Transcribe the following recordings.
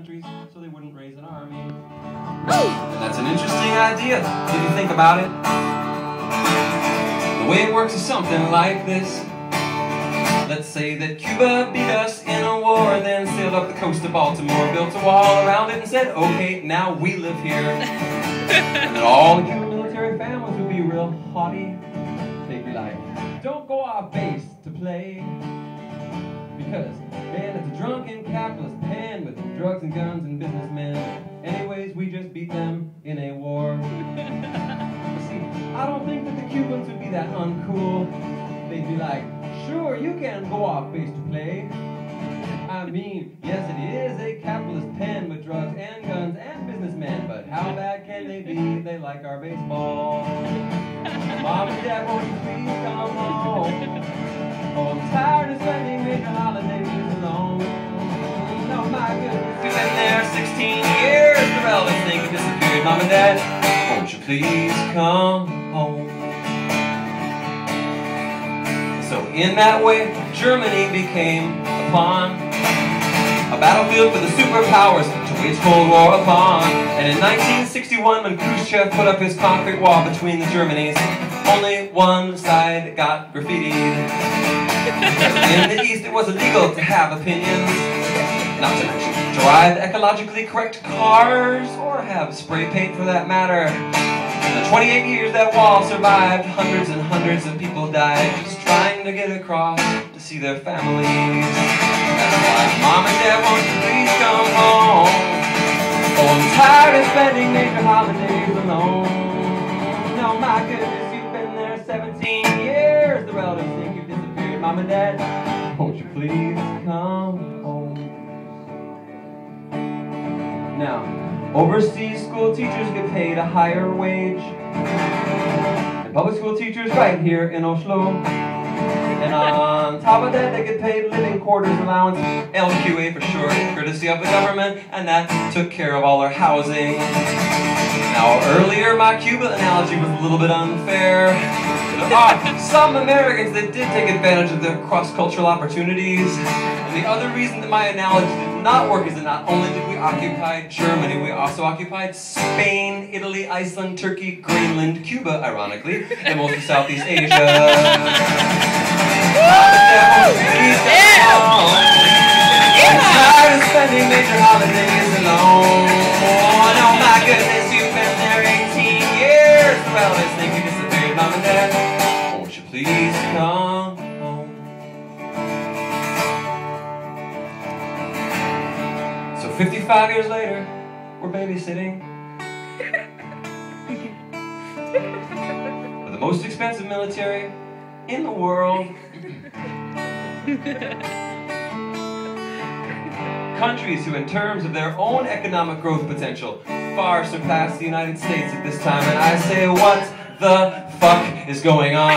countries so they wouldn't raise an army. And that's an interesting idea if you think about it. The way it works is something like this. Let's say that Cuba beat us in a war and then sailed up the coast of Baltimore, built a wall around it and said, okay, now we live here. And then all the Cuban military families would be real haughty. They'd be like, don't go off base to play, because, man, it's a drunken capitalist pen with drugs and guns and businessmen. Anyways, we just beat them in a war. See, I don't think that the Cubans would be that uncool. They'd be like, sure, you can go off base to play. I mean, yes, it is a capitalist pen with drugs and guns and businessmen, but how bad can they be? They like our baseball. Mom and Dad, won't you please come home? Oh, I'm tired of spending major holidays alone. No, my goodness, you've been there 16 years. The relatives think you disappeared. Mom and Dad, won't you please come home? So in that way, Germany became a pawn, a battlefield for the superpowers to wage Cold War upon. And in 1961, when Khrushchev put up his concrete wall between the Germanys, only one side got graffitied. In the East, it was illegal to have opinions, not to mention drive ecologically correct cars, or have spray paint for that matter. In the 28 years that wall survived, hundreds and hundreds of people died just trying to get across to see their families. That's why, Mom and Dad, won't you please come home? Oh, I'm tired of spending major holidays alone. No, my goodness, you've been there 17 years. The relatives think you've disappeared. Mom and Dad, won't you please come home? Now, overseas school teachers get paid a higher wage, and public school teachers right here in Oslo. And on top of that, they get paid living quarters allowance, LQA for short, courtesy of the government, and that took care of all their housing. Now, earlier my Cuba analogy was a little bit unfair. There are some Americans that did take advantage of their cross-cultural opportunities. And the other reason that my analogy did not work is that not only did we occupy Germany, we also occupied Spain, Italy, Iceland, Turkey, Greenland, Cuba, ironically, and most of Southeast Asia. I'm tired of spending major holidays alone. Oh my goodness, you've been there 18 years. Well, this thing you disappeared, Mom and Dad. Won't you please come home? So 55 years later, we're babysitting for the most expensive military in the world. Countries who, in terms of their own economic growth potential, far surpass the United States at this time. And I say, what the fuck is going on?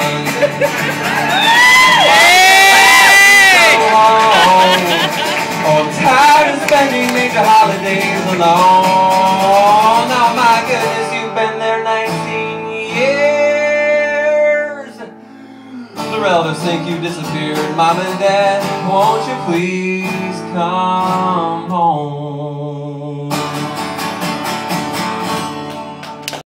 Oh, I'm tired of spending major holidays alone. Oh my goodness, you've been there 19 years. The relatives think you disappeared. Mom and Dad, won't you please come home?